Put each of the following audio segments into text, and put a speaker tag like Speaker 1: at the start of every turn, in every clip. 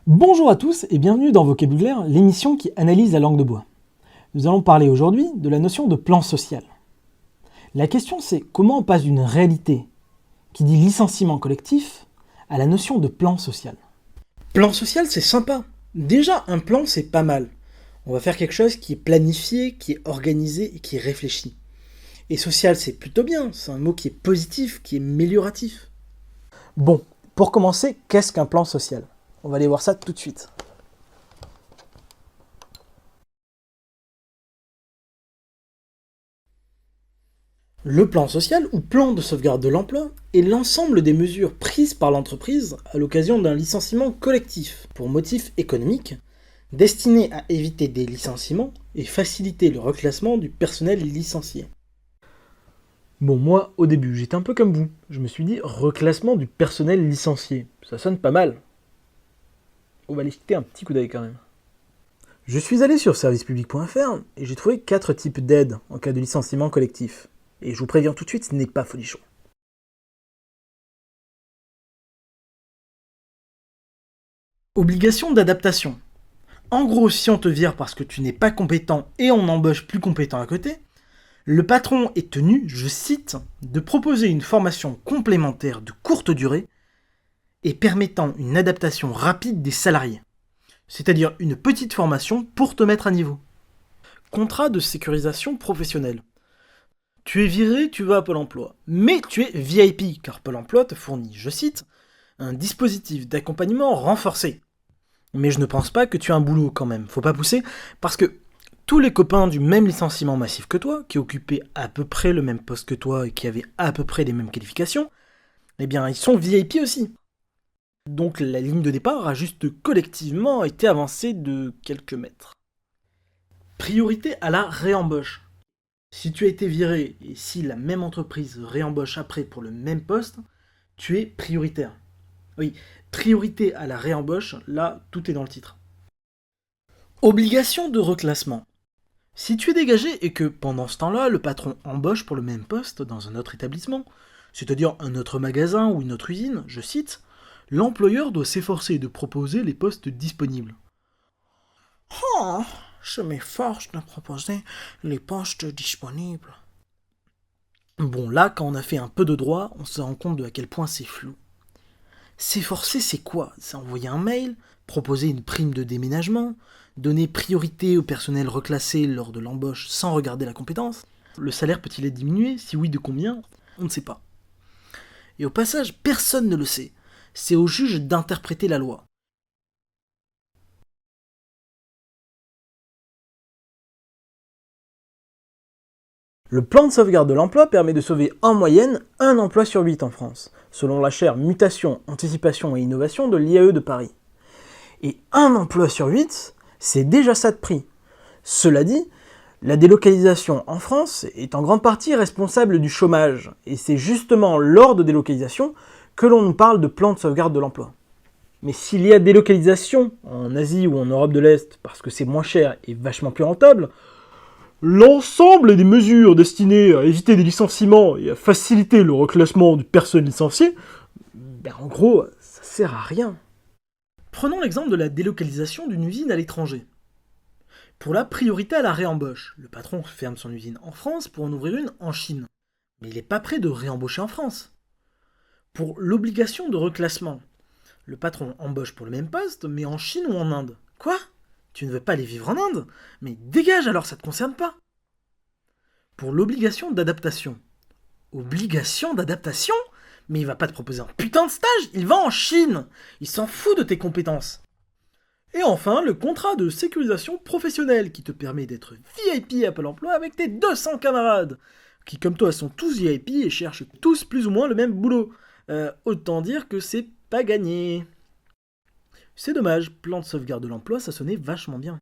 Speaker 1: Bonjour à tous et bienvenue dans Vocabulaire, l'émission qui analyse la langue de bois. Nous allons parler aujourd'hui de la notion de plan social. La question c'est comment on passe d'une réalité qui dit licenciement collectif à la notion de plan social.
Speaker 2: Plan social, c'est sympa. Déjà, un plan, c'est pas mal. On va faire quelque chose qui est planifié, qui est organisé et qui est réfléchi. Et social, c'est plutôt bien. C'est un mot qui est positif, qui est amélioratif.
Speaker 1: Bon, pour commencer, qu'est-ce qu'un plan social ? On va aller voir ça tout de suite.
Speaker 2: Le plan social, ou plan de sauvegarde de l'emploi, est l'ensemble des mesures prises par l'entreprise à l'occasion d'un licenciement collectif pour motif économique, destiné à éviter des licenciements et faciliter le reclassement du personnel licencié.
Speaker 1: Bon, moi, au début, j'étais un peu comme vous. Je me suis dit reclassement du personnel licencié. Ça sonne pas mal. On va aller jeter un petit coup d'œil quand même. Je suis allé sur servicepublic.fr et j'ai trouvé 4 types d'aides en cas de licenciement collectif. Et je vous préviens tout de suite, ce n'est pas folichon.
Speaker 2: Obligation d'adaptation. En gros, si on te vire parce que tu n'es pas compétent et on embauche plus compétent à côté, le patron est tenu, je cite, de proposer une formation complémentaire de courte durée et permettant une adaptation rapide des salariés. C'est-à-dire une petite formation pour te mettre à niveau. Contrat de sécurisation professionnelle. Tu es viré, tu vas à Pôle emploi. Mais tu es VIP, car Pôle emploi te fournit, je cite, un dispositif d'accompagnement renforcé. Mais je ne pense pas que tu as un boulot quand même, faut pas pousser, parce que tous les copains du même licenciement massif que toi, qui occupaient à peu près le même poste que toi et qui avaient à peu près les mêmes qualifications, eh bien ils sont VIP aussi. Donc la ligne de départ a juste collectivement été avancée de quelques mètres. Priorité à la réembauche. Si tu as été viré et si la même entreprise réembauche après pour le même poste, tu es prioritaire. Oui, priorité à la réembauche, là, tout est dans le titre. Obligation de reclassement. Si tu es dégagé et que pendant ce temps-là, le patron embauche pour le même poste dans un autre établissement, c'est-à-dire un autre magasin ou une autre usine, je cite, l'employeur doit s'efforcer de proposer les postes disponibles. Oh, je m'efforce de proposer les postes disponibles. Bon, là, quand on a fait un peu de droit, on se rend compte de à quel point c'est flou. S'efforcer, c'est quoi ? C'est envoyer un mail, proposer une prime de déménagement, donner priorité au personnel reclassé lors de l'embauche sans regarder la compétence. Le salaire peut-il être diminué ? Si oui, de combien ? On ne sait pas. Et au passage, personne ne le sait. C'est au juge d'interpréter la loi.
Speaker 1: Le plan de sauvegarde de l'emploi permet de sauver en moyenne un emploi sur 8 en France, selon la chaire Mutation, Anticipation et Innovation de l'IAE de Paris. Et un emploi sur 8, c'est déjà ça de prix. Cela dit, la délocalisation en France est en grande partie responsable du chômage, et c'est justement lors de délocalisation que l'on nous parle de plan de sauvegarde de l'emploi. Mais s'il y a délocalisation en Asie ou en Europe de l'Est parce que c'est moins cher et vachement plus rentable, l'ensemble des mesures destinées à éviter des licenciements et à faciliter le reclassement du personnel licencié, en gros, ça sert à rien.
Speaker 2: Prenons l'exemple de la délocalisation d'une usine à l'étranger. Pour la priorité à la réembauche, le patron ferme son usine en France pour en ouvrir une en Chine. Mais il n'est pas prêt de réembaucher en France. Pour l'obligation de reclassement, le patron embauche pour le même poste, mais en Chine ou en Inde. Quoi ? Tu ne veux pas aller vivre en Inde ? Mais dégage alors, ça ne te concerne pas. Pour l'obligation d'adaptation. Obligation d'adaptation ? Mais il va pas te proposer un putain de stage, il va en Chine. Il s'en fout de tes compétences. Et enfin, le contrat de sécurisation professionnelle qui te permet d'être VIP à Pôle emploi avec tes 200 camarades, qui comme toi sont tous VIP et cherchent tous plus ou moins le même boulot. Autant dire que c'est pas gagné. C'est dommage, plan de sauvegarde de l'emploi, ça sonnait vachement bien.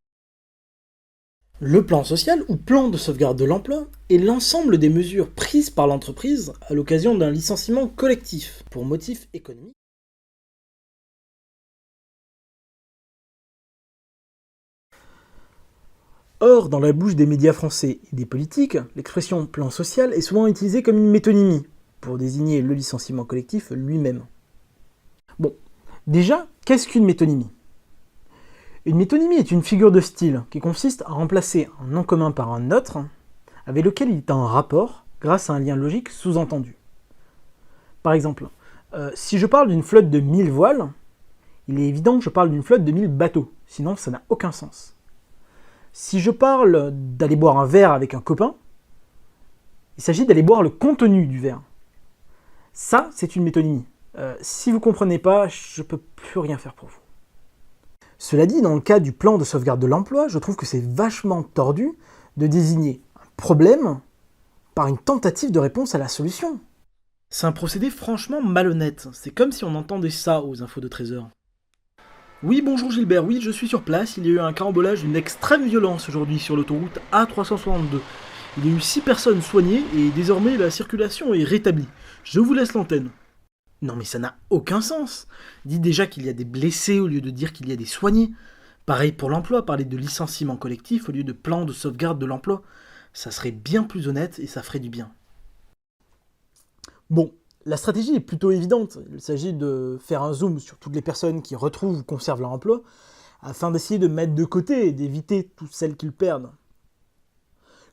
Speaker 2: Le plan social, ou plan de sauvegarde de l'emploi, est l'ensemble des mesures prises par l'entreprise à l'occasion d'un licenciement collectif pour motif économique.
Speaker 1: Or, dans la bouche des médias français et des politiques, l'expression plan social est souvent utilisée comme une métonymie pour désigner le licenciement collectif lui-même. Bon, déjà, qu'est-ce qu'une métonymie ? Une métonymie est une figure de style qui consiste à remplacer un nom commun par un autre avec lequel il est en rapport grâce à un lien logique sous-entendu. Par exemple, si je parle d'une flotte de 1000 voiles, il est évident que je parle d'une flotte de 1000 bateaux, sinon ça n'a aucun sens. Si je parle d'aller boire un verre avec un copain, il s'agit d'aller boire le contenu du verre. Ça, c'est une métonymie. Si vous ne comprenez pas, je ne peux plus rien faire pour vous. Cela dit, dans le cas du plan de sauvegarde de l'emploi, je trouve que c'est vachement tordu de désigner un problème par une tentative de réponse à la solution.
Speaker 2: C'est un procédé franchement malhonnête. C'est comme si on entendait ça aux infos de Trésor. Oui, bonjour Gilbert, oui, je suis sur place. Il y a eu un carambolage d'une extrême violence aujourd'hui sur l'autoroute A362. Il y a eu 6 personnes soignées et désormais la circulation est rétablie. Je vous laisse l'antenne. Non mais ça n'a aucun sens. Dis déjà qu'il y a des blessés au lieu de dire qu'il y a des soignés. Pareil pour l'emploi, parler de licenciement collectif au lieu de plan de sauvegarde de l'emploi. Ça serait bien plus honnête et ça ferait du bien.
Speaker 1: Bon, la stratégie est plutôt évidente. Il s'agit de faire un zoom sur toutes les personnes qui retrouvent ou conservent leur emploi afin d'essayer de mettre de côté et d'éviter toutes celles qu'ils perdent.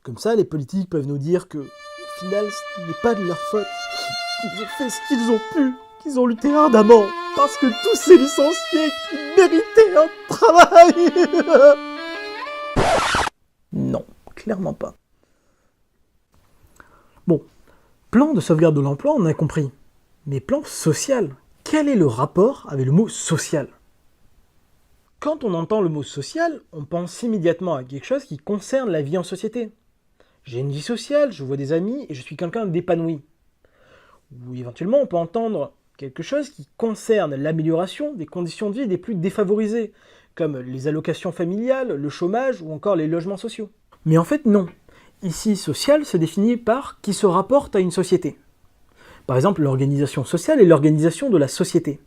Speaker 1: Comme ça, les politiques peuvent nous dire que, au final, ce n'est pas de leur faute. Qu'ils ont fait ce qu'ils ont pu, qu'ils ont lutté ardemment, parce que tous ces licenciés qui méritaient un travail. Non, clairement pas. Bon, plan de sauvegarde de l'emploi, on a compris. Mais plan social, quel est le rapport avec le mot social ? Quand on entend le mot social, on pense immédiatement à quelque chose qui concerne la vie en société. J'ai une vie sociale, je vois des amis et je suis quelqu'un d'épanoui. Ou éventuellement, on peut entendre quelque chose qui concerne l'amélioration des conditions de vie des plus défavorisés, comme les allocations familiales, le chômage ou encore les logements sociaux. Mais en fait, non. Ici, social se définit par qui se rapporte à une société. Par exemple, l'organisation sociale est l'organisation de la société.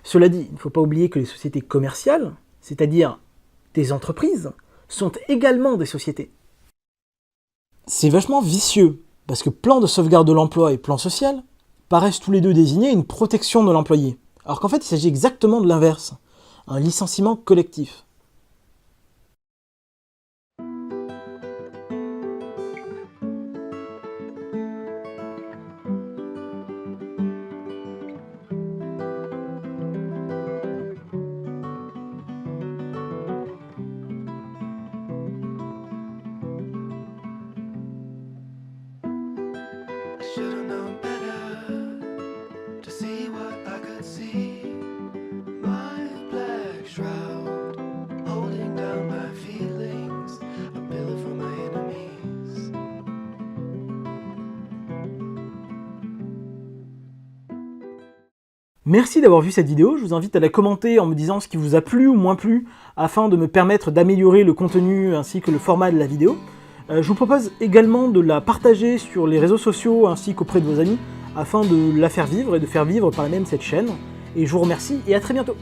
Speaker 1: Cela dit, il ne faut pas oublier que les sociétés commerciales, c'est-à-dire des entreprises, sont également des sociétés. C'est vachement vicieux, parce que plan de sauvegarde de l'emploi et plan social paraissent tous les deux désigner une protection de l'employé, alors qu'en fait il s'agit exactement de l'inverse, un licenciement collectif.
Speaker 3: Should've known better to see what I could see. My black shroud holding down my feelings, a pillow for my enemies.
Speaker 1: Merci d'avoir vu cette vidéo, je vous invite à la commenter en me disant ce qui vous a plu ou moins plu, afin de me permettre d'améliorer le contenu ainsi que le format de la vidéo. Je vous propose également de la partager sur les réseaux sociaux ainsi qu'auprès de vos amis, afin de la faire vivre et de faire vivre par la même cette chaîne. Et je vous remercie et à très bientôt.